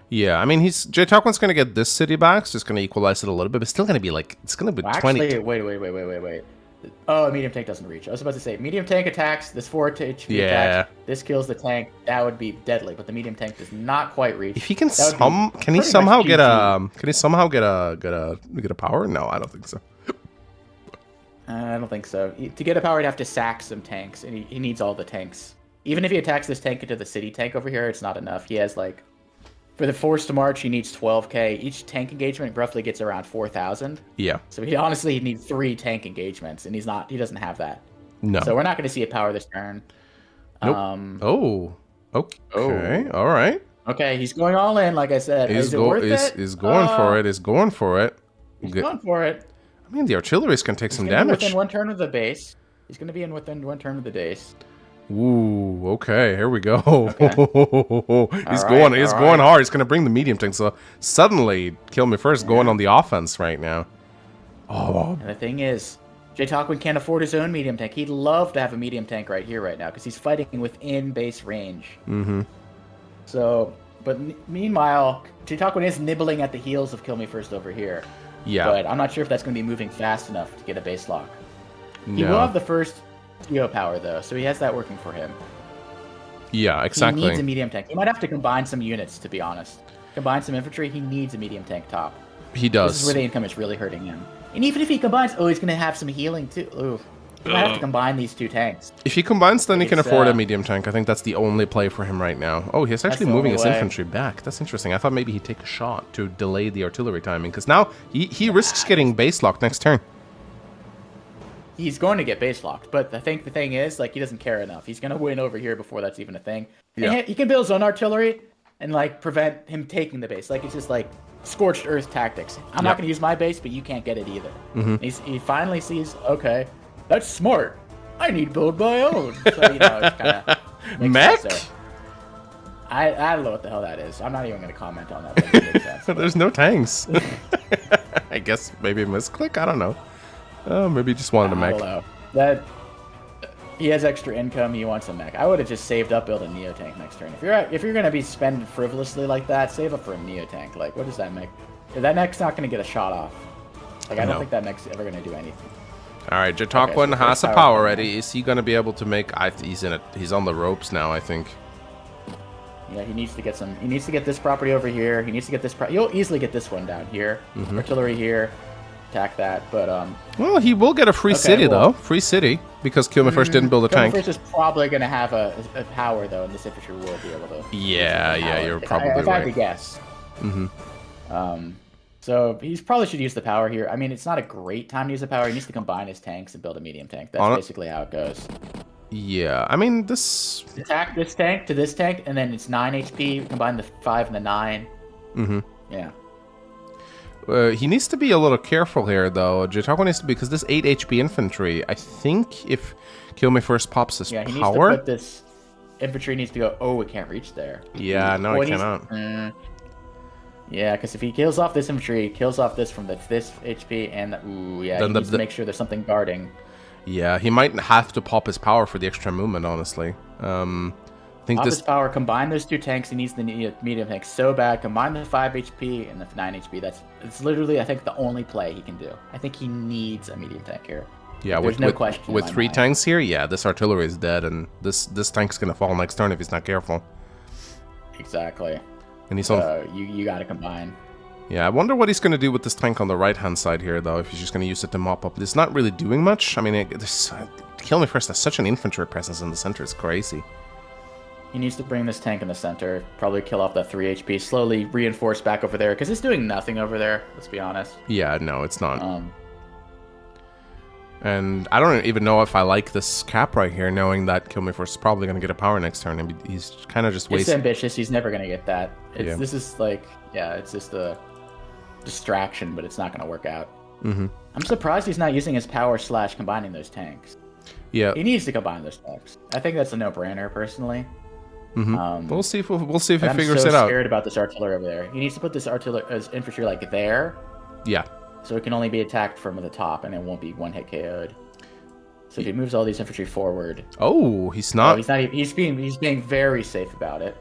Yeah, I mean, J-Talkin's going to get this city back, so it's going to equalize it a little bit, but it's still going to be like, it's going to be 20. Actually, wait. Oh, medium tank doesn't reach. I was about to say, medium tank attacks, this 4 HP attacks, this kills the tank, that would be deadly, but the medium tank does not quite reach. If he can can he somehow get a power? No, I don't think so. I don't think so. To get a power, he'd have to sack some tanks, and he needs all the tanks. Even if he attacks this tank into the city tank over here, it's not enough. He has, like, for the Force to March, he needs 12k. Each tank engagement roughly gets around 4,000. Yeah. So he honestly needs 3 tank engagements, and he doesn't have that. No. So we're not going to see a power this turn. Nope. Okay. All right. Okay, he's going all in, like I said. He's going for it. He's going for it. He's going for it. I mean, the artillery's can take some damage. Within 1 turn of the base. He's going to be within 1 turn of the base. Ooh, okay, here we go. Okay. He's going hard. He's going to bring the medium tank. So suddenly, Kill Me First going on the offense right now. Oh. And the thing is, J-Talkin can't afford his own medium tank. He'd love to have a medium tank right here right now because he's fighting within base range. Mm-hmm. So, but meanwhile, J-Talkin is nibbling at the heels of Kill Me First over here. Yeah. But I'm not sure if that's going to be moving fast enough to get a base lock. No. He will have the first Geo power, though, so he has that working for him. Yeah, exactly. He needs a medium tank. He might have to combine some units, to be honest. combine some infantry, he needs a medium tank top. He This does. is where the income is really hurting him. And even if he combines, he's going to have some healing too. Ooh. He might have to combine these 2 tanks. If he combines, then he can It's, afford a medium tank. I think that's the only play for him right now. Oh, he's actually the moving only his way. infantry back. That's interesting. I thought maybe he'd take a shot to delay the artillery timing, because now he risks getting base locked next turn. He's going to get base locked, but I think the thing is, like, he doesn't care enough. He's going to win over here before that's even a thing. Yeah. And he can build his own artillery and, like, prevent him taking the base. Like, it's just, like, scorched earth tactics. I'm not Yep. going to use my base, but you can't get it either. He finally sees, okay, that's smart. I need to build my own. So, you know, it's kind of... Mech? I don't know what the hell that is. I'm not even going to comment on that. But it makes sense. There's no tanks. I guess maybe a misclick? I don't know. Maybe he just wanted a I mech. don't know. That he has extra income. He wants a mech. I would have just saved up, build a neo tank next turn. If you're gonna be spending frivolously like that, save up for a neo tank. Like, what is that mech? That mech's not gonna get a shot off. Like, I don't No. think that mech's ever gonna do anything. All right, Jatokwan so has first a power power coming ready. Is he gonna be able to make? He's in it. He's on the ropes now, I think. Yeah, he needs to get some. He needs to get this property over here. He needs to get this. You'll easily get this one down here. Artillery here. Attack that, but Well, he will get a free city though. Free city because Kill Me First didn't build a tank. First is probably gonna have a power though, and this infantry will be able to. Yeah, you're probably if I had to right. guess. So he probably should use the power here. I mean, it's not a great time to use the power. He needs to combine his tanks and build a medium tank. That's basically how it goes. Yeah, I mean this. Attack this tank to this tank, and then it's 9 HP. Combine the 5 and the 9. Yeah. He needs to be a little careful here, though. Jatokwan needs to be, because this 8 HP infantry, I think if Kill Me First pops his Yeah, he power... needs to put this... Infantry needs to go, oh, it can't reach there. Yeah, no, it cannot. Yeah, because if he kills off this infantry, he kills off this from this HP, and... Ooh, yeah, Then he needs to make sure there's something guarding. Yeah, he might have to pop his power for the extra movement, honestly. I think Pop this... his power, combine those 2 tanks, he needs the medium tank so bad, combine the 5 HP and the 9 HP, it's literally, I think, the only play he can do. I think he needs a medium tank here. Yeah, There's no question in with my 3 mind. tanks here, yeah, this artillery is dead, and this tank's gonna fall next turn if he's not careful. Exactly. And he's on... You gotta combine. Yeah, I wonder what he's gonna do with this tank on the right-hand side here, though, if he's just gonna use it to mop up. It's not really doing much. I mean, Kill Me First has such an infantry presence in the center, it's crazy. He needs to bring this tank in the center, probably kill off that 3 HP, slowly reinforce back over there, because it's doing nothing over there, let's be honest. Yeah, no, it's not. And I don't even know if I like this cap right here, knowing that Kill Me First is probably going to get a power next turn, and he's kind of just It's wasting... ambitious, he's never gonna get that. Yeah. This is like, yeah, it's just a distraction, but it's not gonna work out. I'm surprised he's not using his power / combining those tanks. Yeah, He needs to combine those tanks. I think that's a no-brainer, personally. we'll see if he I'm figures so it out. scared about this artillery over there. He needs to put this infantry like there, Yeah, so it can only be attacked from the top, and it won't be one-hit KO'd. So if he moves all these infantry forward, oh, he's not... he's being very safe about it.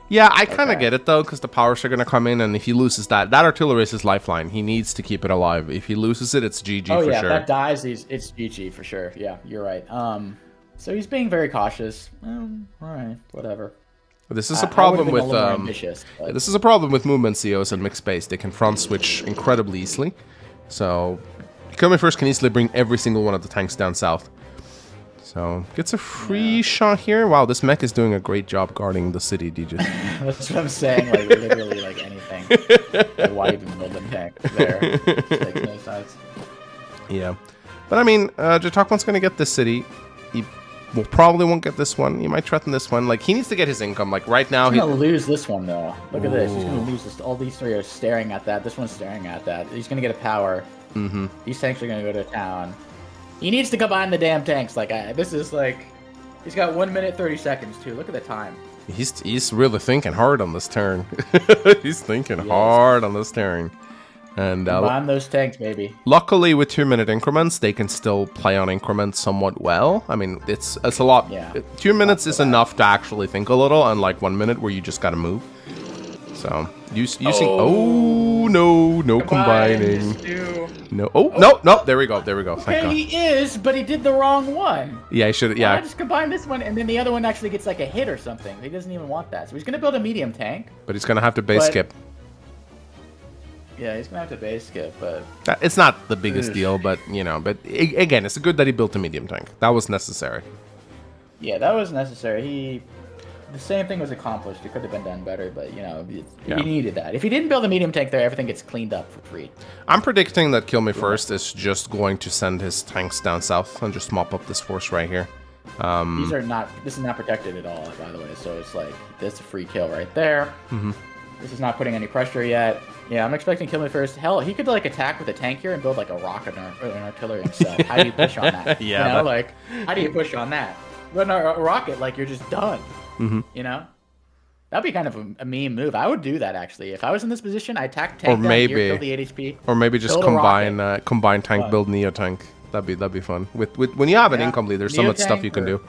Yeah, I kind of Okay. get it, though, because the powers are going to come in, and if he loses that artillery is his lifeline. He needs to keep it alive. If he loses it, it's GG Oh for yeah, sure. if that dies, it's GG for sure. Yeah, you're right. So he's being very cautious. All right, whatever. This is a I problem would've been with a little more ambitious, but- this is a problem with movement COs and mixed base. They can front switch incredibly easily. So Kill Me First can easily bring every single one of the tanks down south. So gets a free shot here. Wow, this mech is doing a great job guarding the city, DJ. That's what I'm saying. Like literally, like anything. Like, why even build them tank there? It makes no sense. Yeah, but I mean, Jatokwan's gonna get this city. He will probably won't get this one. He might threaten this one. Like he needs to get his income. Like right now, He's gonna lose this one though. Look at this. He's gonna lose this. All these 3 are staring at that. This one's staring at that. He's gonna get a power. These tanks are gonna go to town. He needs to combine the damn tanks. Like this is like, he's got 1 minute 30 seconds too. Look at the time. he's really thinking hard on this turn. He's thinking hard on this turn. And Combine those tanks, baby. luckily, with 2-minute increments, they can still play on increments somewhat well. I mean, it's a lot. Yeah. 2 minutes is enough to actually think a little, unlike 1 minute where you just gotta move. So using no combining. No. Oh, no. There we go. Thank Okay, God. he is, but he did the wrong one. Yeah, he should. I Yeah, just combine this one, and then the other one actually gets like a hit or something. He doesn't even want that, so he's gonna build a medium tank. but he's gonna have to base But- skip. Yeah, he's gonna have to base skip, but It's not the biggest Ugh. deal, but you know, again, it's good that he built a medium tank. That was necessary. yeah, that was necessary. The same thing was accomplished. It could have been done better, but you know, Yeah. he needed that. If he didn't build a medium tank there, everything gets cleaned up for free. I'm predicting that Kill Me First is just going to send his tanks down south and just mop up this force right here. These are not. This is not protected at all, by the way. So it's like that's a free kill right there. This is not putting any pressure yet. Yeah, I'm expecting Kill Me First. Hell, he could like attack with a tank here and build like a rocket or an artillery himself. How do you push on that? Yeah, you know, that- like how do you push on that? But a rocket, like you're just done. You know, that'd be kind of a meme move. I would do that actually if I was in this position. I attack tank down maybe- here, kill the 8 HP. Or maybe just Build a combine tank Fun. build Neo tank. That'd be fun. With when you have an Yeah, income lead, there's so Neo much stuff tank you can or- do.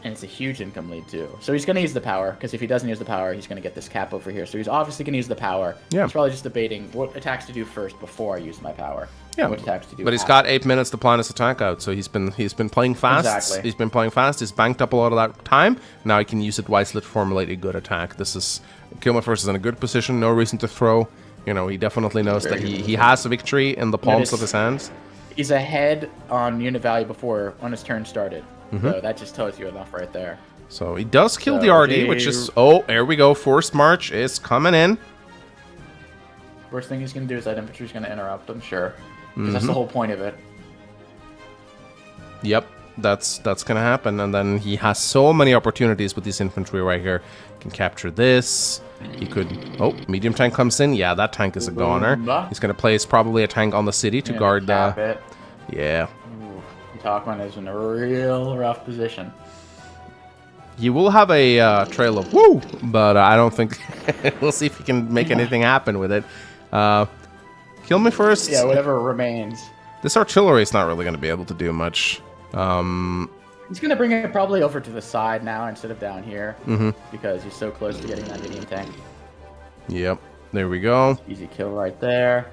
And it's a huge income lead too. So he's gonna use the power because if he doesn't use the power, he's gonna get this cap over here. So he's obviously gonna use the power. Yeah. He's probably just debating what attacks to do first before I use my power. Yeah, and what attacks to do. but he's after. got 8 minutes to plan his attack out, so he's been playing fast. Exactly. He's been playing fast. He's banked up a lot of that time. Now he can use it wisely to formulate a good attack. This is Kill Me First is in a good position. No reason to throw. You know, he definitely knows Very that good he has a victory in the palms of Notice- his hands. He's ahead on unit value before when his turn started. Mm-hmm. So that just tells you enough right there. So he does kill So the RD, which is here we go. Forced march is coming in. Worst thing he's gonna do is that infantry's gonna interrupt. I'm sure, because Mm-hmm. that's the whole point of it. Yep, that's gonna happen, and then he has so many opportunities with this infantry right here. He can capture this. He could. Oh, medium tank comes in. Yeah, that tank is a goner. Boomba. He's gonna place probably a tank on the city to Gonna guard cap the. it. Yeah, Talkman is in a real rough position. he will have a trail of woo, but I don't think we'll see if he can make anything happen with it. Kill Me First. Yeah, whatever remains. This artillery is not really gonna be able to do much. He's gonna bring it probably over to the side now instead of down here, because he's so close to getting that medium tank. Yep, there we go. Easy kill right there.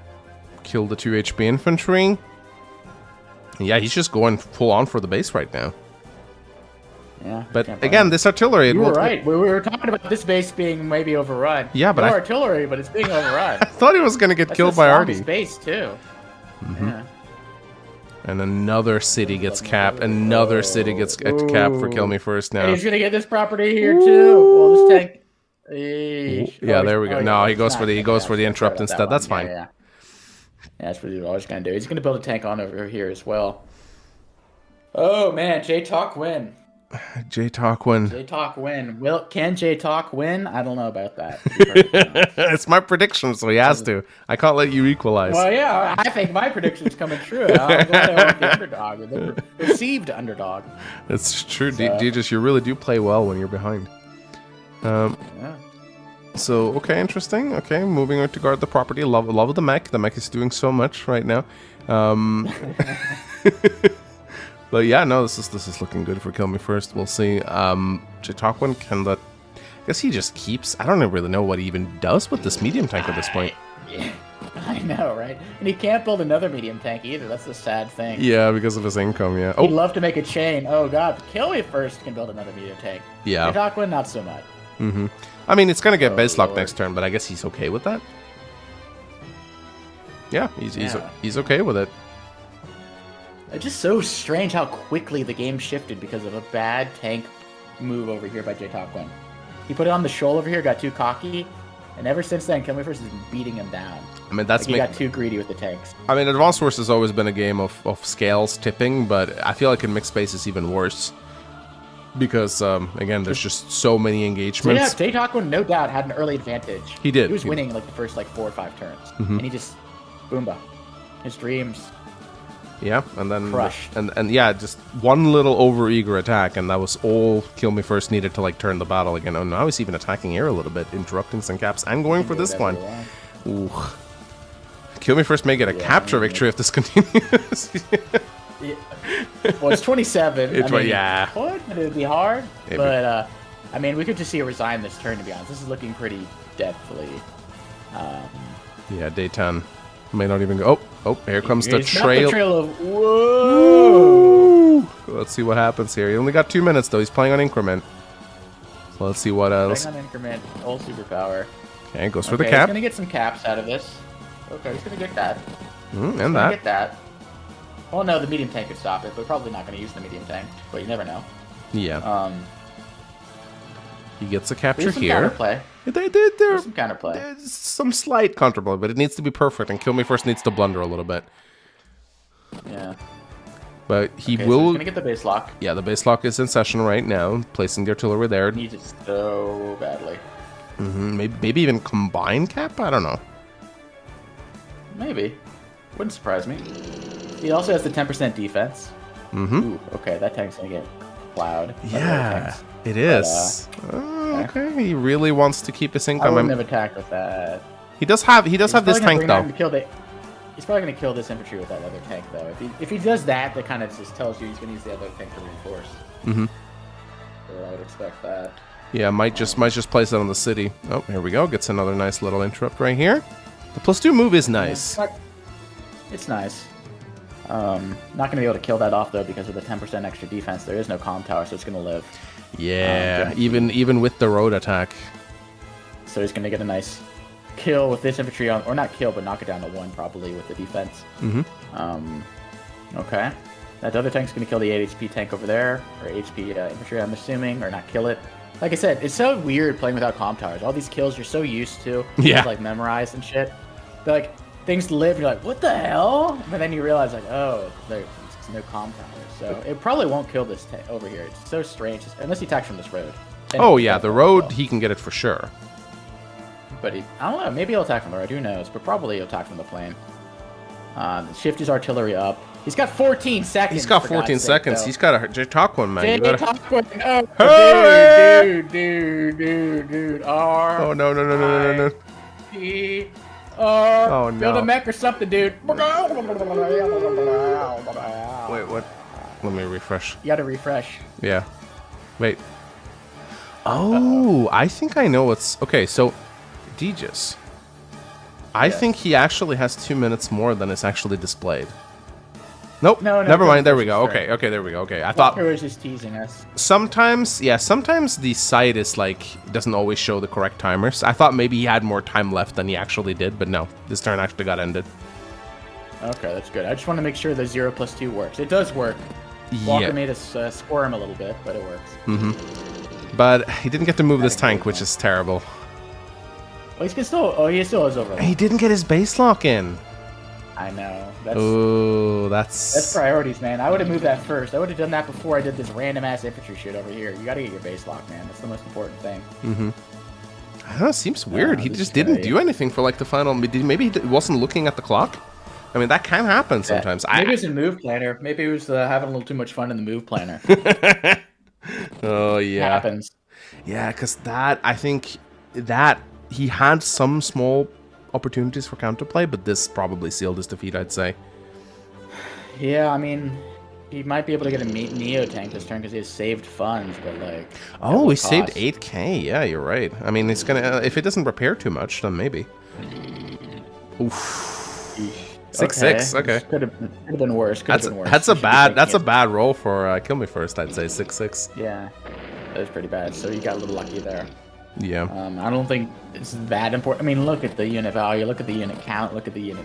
Kill the 2 HP infantry. Yeah, he's just going full on for the base right now. Yeah. But can't blame again, him. this artillery. You were right. We were talking about this base being maybe overrun. Yeah, but no I- artillery, but it's being overrun. I thought he was gonna get That's killed the by strongest Artie. base too. Yeah. And another city gets capped. Another city gets capped for Kill Me First And now. he's gonna get this property here too. Well, this tank. Eesh. Yeah, Oh, there we go. oh, No, yeah, he it's goes not for the gonna interrupt that instead. one. That's Yeah, fine. Yeah, that's what he's always gonna do. He's gonna build a tank on over here as well. Oh man, J Talk win. J Talkwin. J Talk win. Can J Talk win? I don't know about that. It's my prediction, so he has to. I can't let you equalize. Well, yeah, I think my prediction's coming true. I'm glad I went the underdog, the perceived underdog. It's true, DJs. You really do play well when you're behind. Yeah. So okay, interesting. Okay, moving on to guard the property. Love the mech. The mech is doing so much right now. But yeah, no, this is looking good for Kill Me First. We'll see. Jitakwin can let. I guess he just keeps. I don't really know what he even does with this medium tank at this point. Yeah, I know, right? And he can't build another medium tank either. That's the sad thing. Yeah, because of his income. Yeah. He'd Oh, love to make a chain. Oh god, Kill Me First can build another medium tank. yeah. Darkwing, not so much. I mean, it's gonna get base lock Lord. next turn, but I guess he's okay with that. Yeah, he's Yeah. he's okay with it. It's just so strange how quickly the game shifted because of a bad tank move over here by J Talkwin. He put it on the shoal over here, got too cocky, and ever since then, Kill Me First has been beating him down. I mean, that's Like he got too greedy with the tanks. I mean, Advanced Wars has always been a game of scales tipping, but I feel like in mixed space it's even worse. Because, again, there's just so many So yeah, engagements. J Talkwin no doubt had an early advantage. He did. He was He- winning like the first like 4 or 5 turns, and he just boomba. His dreams. Yeah, and then... Crushed. And yeah, just one little over-eager attack, and that was all Kill Me First needed to, like, turn the battle again. Oh, now he's even attacking air a little bit, interrupting some caps, and going for Do this whatever one. you want. Ooh. Kill Me First may get a capture victory if this continues. Yeah. Well, it's 27. It's I mean, yeah. It would be hard, Maybe. but I mean, we could just see it resign this turn. To be honest, this is looking pretty deathly. Yeah, day 10. May not even go. Oh, here comes the It's not trail. the trail of whoa. Ooh. Let's see what happens here. He only got 2 minutes, though. He's playing on increment. So let's see what else. Playing on increment, old superpower. Okay, goes for Okay, the he's cap. gonna get some caps out of this. Okay, he's gonna get that. And Gonna that. get that. Well, no, the medium tank could stop it, but probably not gonna use the medium tank. But you never know. Yeah. He gets a capture There's some here. counterplay. There's Some counterplay. There's some slight counterplay, but it needs to be perfect, and Kill Me First needs to blunder a little bit. Yeah. But he Okay, so will... he's gonna get the base lock. Yeah, the base lock is in session right now, placing the artillery there. Needs it so badly. Maybe even combine cap? I don't know. Maybe. Wouldn't surprise me. He also has the 10% defense. Ooh, okay, that tank's gonna get plowed. by the other Yeah, tanks. it is. Okay, he really wants to keep his I income. wouldn't have attacked with that. He does have this probably gonna tank bring that though. to kill he's probably gonna kill this infantry with that other tank though. If he does that, that kind of just tells you he's gonna use the other tank to reinforce. So I would expect that. Yeah, might just place it on the city. Oh, here we go. Gets another nice little interrupt right here. The +2 move is nice. It's nice. Not gonna be able to kill that off though because of the 10% extra defense. There is no comm tower, so it's gonna live. Yeah, even with the road attack. So he's gonna get a nice kill with this infantry on, or not kill, but knock it down to 1 probably with the defense. Okay. That other tank's gonna kill the 8 HP tank over there, or HP infantry, I'm assuming, or not kill it. Like I said, it's so weird playing without comm towers. All these kills you're so used to, Yeah. just, like memorized and shit. But, like things live, you're like, what the hell? But then you realize like, oh, there's no comm towers, so it probably won't kill this tank over here. It's so strange, unless he attacks from this road. Then Oh he yeah, can the kill road it. he can get it for sure. But I don't know. Maybe he'll attack from the road. Who knows? But probably he'll attack from the plane. Shift his artillery up. He's got 14 seconds. He's got for 14 God's sake, seconds. though. He's got a talk one, man. You Jay gotta... Talkwood. Hey! Dude. R. Oh no. P. R. Oh, no. Build a mech or something, dude. Wait, what? Let me refresh. You gotta refresh. Yeah. Wait. Oh, I think I know what's... Okay, so... Deegis. I Yes. think he actually has 2 minutes more than is actually displayed. Nope. No, Never go mind. There first, we go. sure. Okay, there we go. Okay, I thought... Walker was just teasing us. Sometimes the site is like... doesn't always show the correct timers. I thought maybe he had more time left than he actually did, but no. This turn actually got ended. Okay, that's good. I just want to make sure the 0+2 works. It does work. Walker Yeah. made us squirm a little bit, but it works. But he didn't get to move this tank, which is terrible. Oh, he still has overload. He didn't get his base lock in. I know. That's Oh, that's priorities, man. I would have moved that first. I would have done that before I did this random ass infantry shit over here. You gotta get your base lock, man. That's the most important thing. I don't know, it seems weird. He this just didn't guy- do anything for like the final. Maybe he wasn't looking at the clock. I mean, that can happen sometimes. Maybe it was in move planner. Maybe he was having a little too much fun in the move planner. Oh yeah, Happens. yeah. Because I think that he had some small opportunities for counterplay, but this probably sealed his defeat. I'd say. Yeah, I mean, he might be able to get a Neo tank this turn because he has saved funds, but like. Oh, at he what saved cost? 8K. Yeah, you're right. I mean, it's gonna if it doesn't repair too much, then maybe. Oof. 6-6. Okay. Could have been worse. Could have been worse. That's He a should be bad taking it. bad roll for Kill Me First. I'd say 6-6. Yeah, that was pretty bad. So you got a little lucky there. Yeah. I don't think it's that important. I mean, look at the unit value, look at the unit count, look at the unit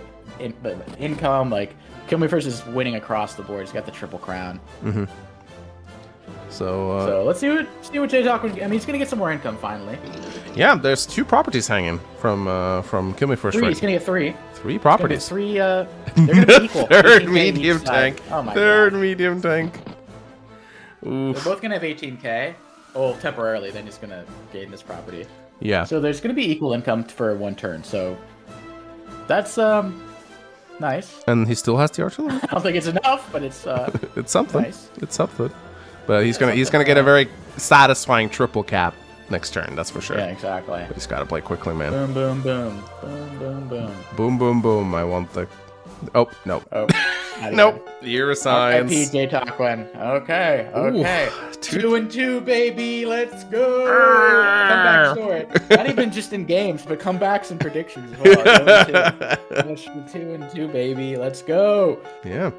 the income. Like, Kill Me First is winning across the board. He's got the triple crown. So, So let's see what Jay Talk. I mean, he's gonna get some more income finally. yeah, there's 2 properties hanging from Kill Me First. Three. Right? He's gonna get 3. 3 He's gonna get properties. 3. They're gonna be equal. Third 18K each medium side. tank. Oh my Third god. medium tank. Oof. They're both gonna have 18K. Oh, temporarily. Then he's gonna gain this property. Yeah. So there's gonna be equal income for 1 turn. So that's nice. And he still has the artillery. I don't think it's enough, but it's It's something. Nice. It's something. But he's gonna get a very satisfying triple cap next turn. That's for sure. yeah, exactly. But he's got to play quickly, man. Boom, boom, boom, boom, boom, boom. Boom, boom, boom. I want the. Oh no. Oh, not Nope. Year of even. signs. PJ Talkwin. Okay, okay. Ooh, 2 and 2, baby. Let's go. Comeback story. Not even just in games, but comebacks and predictions as well. 2 and 2, baby. Let's go. Yeah.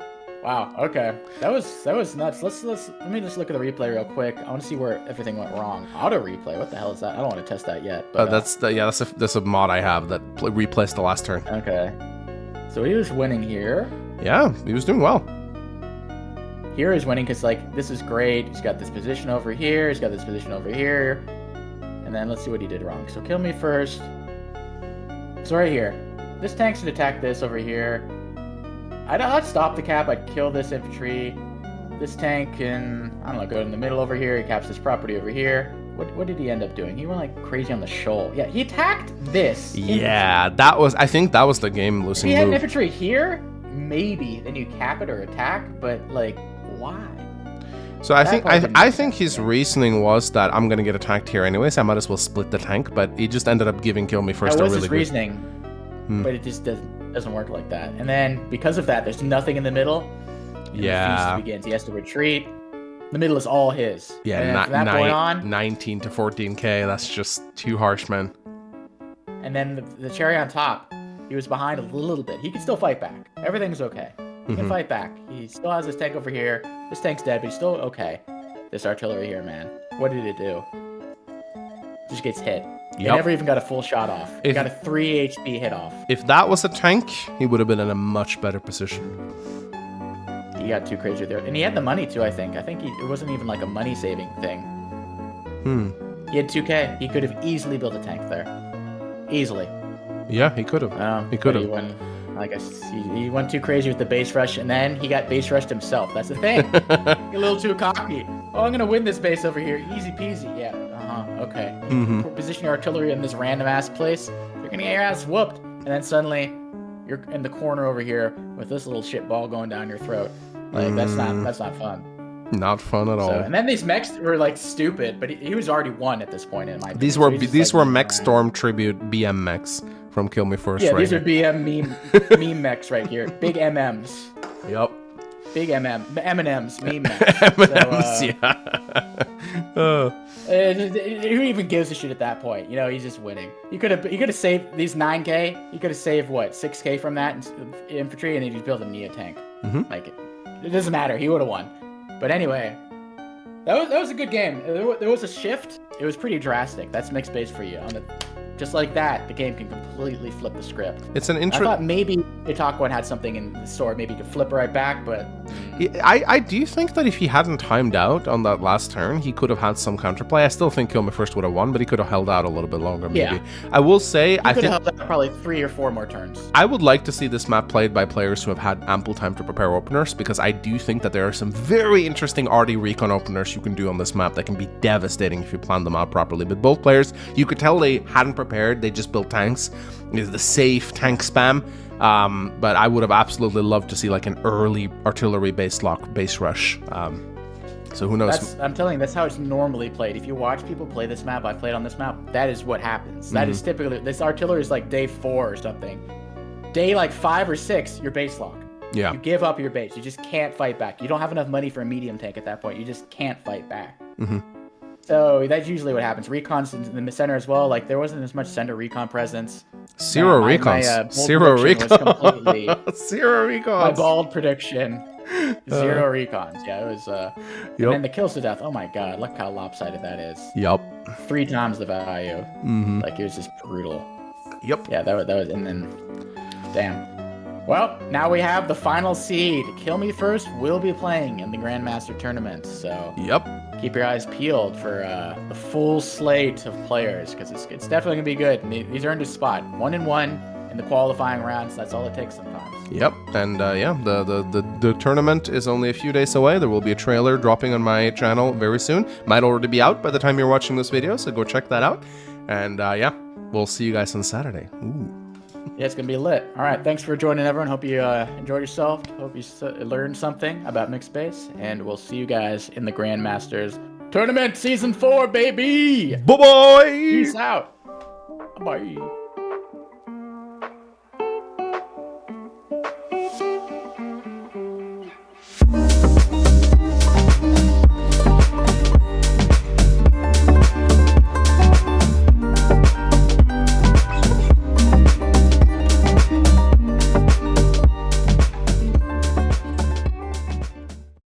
Wow. Okay. That was nuts. Let me just look at the replay real quick. I want to see where everything went wrong. Auto replay. What the hell is that? I don't want to test that yet. But That's a mod I have that replays the last turn. okay. So he was winning here. Yeah, he was doing well. Here he's winning because like this is great. He's got this position over here. He's got this position over here. And then let's see what he did wrong. So kill me first. So right here, this tank should attack this over here. I'd stop the cap. I'd kill this infantry. This tank can, I don't know, go in the middle over here. He caps this property over here. What did he end up doing? He went like crazy on the shoal. Yeah, he attacked this. Yeah, I think that was the game losing If he had move. an infantry here, maybe then you cap it or attack. But like, why? So I think his reasoning was that I'm gonna get attacked here anyways. I might as well split the tank, but he just ended up giving kill me first. That was really his reasoning, but it just doesn't work like that. And then because of that, there's nothing in the middle. And the feast begins. He has to retreat. The middle is all his. Yeah, and from that point on, 19 to 14k. That's just too harsh, man. And then the cherry on top, he was behind a little bit. He can still fight back. Everything's okay. He can fight back. He still has this tank over here. This tank's dead, but he's still okay. This artillery here, man. What did it do? Just gets hit. He never even got a full shot off. He got a 3 HP hit off. If that was a tank, he would have been in a much better position. He got too crazy there. And he had the money too, I think. It wasn't even like a money-saving thing. He had 2k. He could have easily built a tank there. Easily. Yeah, he could have. He could have. I guess he went too crazy with the base rush, and then he got base rushed himself. That's the thing. A little too cocky. Oh, I'm gonna win this base over here. Easy peasy. Yeah. Okay. Position your artillery in this random ass place. You're gonna get your ass whooped, and then suddenly you're in the corner over here with this little shit ball going down your throat. Like that's not fun. Not fun at all. And then these mechs were like stupid, but he was already won at this point in my opinion. These were Mech Storm tribute BM mechs from Kill Me First. Yeah, these are BM meme mechs right here. Big MMs. Yep. Big M&M's meme mechs. M&M's, Who even gives a shit at that point? You know, he's just winning. He could have saved these 9k. He could have saved what 6k from that infantry, and then he'd build a Neo tank. Like it doesn't matter. He would have won. But anyway, that was a good game. There was a shift. It was pretty drastic. That's mixed base for you. Just like that, the game can completely flip the script. It's an I thought maybe Itaquan had something in the store, maybe he could flip it right back, but... I do think that if he hadn't timed out on that last turn, he could have had some counterplay. I still think Kill Me First would have won, but he could have held out a little bit longer, maybe. Yeah. I will say... I could have held out probably 3 or 4 more turns. I would like to see this map played by players who have had ample time to prepare openers, because I do think that there are some very interesting RD Recon openers you can do on this map that can be devastating if you plan them out properly. But both players, you could tell they hadn't prepared, they just built tanks. It's the safe tank spam. But I would have absolutely loved to see like an early artillery base rush. So who knows? I'm telling you, that's how it's normally played. If you watch people play this map, I played on this map, that is what happens. That is typically, this artillery is like day 4 or something. Day like 5 or 6, your base lock. Yeah. You give up your base. You just can't fight back. You don't have enough money for a medium tank at that point. You just can't fight back. So that's usually what happens. Recon's in the center as well. Like there wasn't as much center recon presence. Zero recons. Zero recons. Zero recons. My bald prediction. 0 recons. Yeah, it was. And then the kills to death. Oh my god! Look how lopsided that is. Yep. 3 times the value. Like it was just brutal. Yep. Yeah, that was. And then, damn. Well, now we have the final seed. Kill Me First will be playing in the Grandmaster tournament. So. Yep. Keep your eyes peeled for the full slate of players, because it's definitely gonna be good. And these earned a spot, 1-1 in the qualifying rounds. That's all it takes sometimes. Yep, and yeah, the tournament is only a few days away. There will be a trailer dropping on my channel very soon. Might already be out by the time you're watching this video, so go check that out. And yeah, we'll see you guys on Saturday. Ooh. Yeah, it's gonna be lit. All right, thanks for joining, everyone. Hope you enjoyed yourself. Hope you learned something about mixed base, and we'll see you guys in the Grandmasters tournament season 4, baby. Bye bye. Peace out. Bye.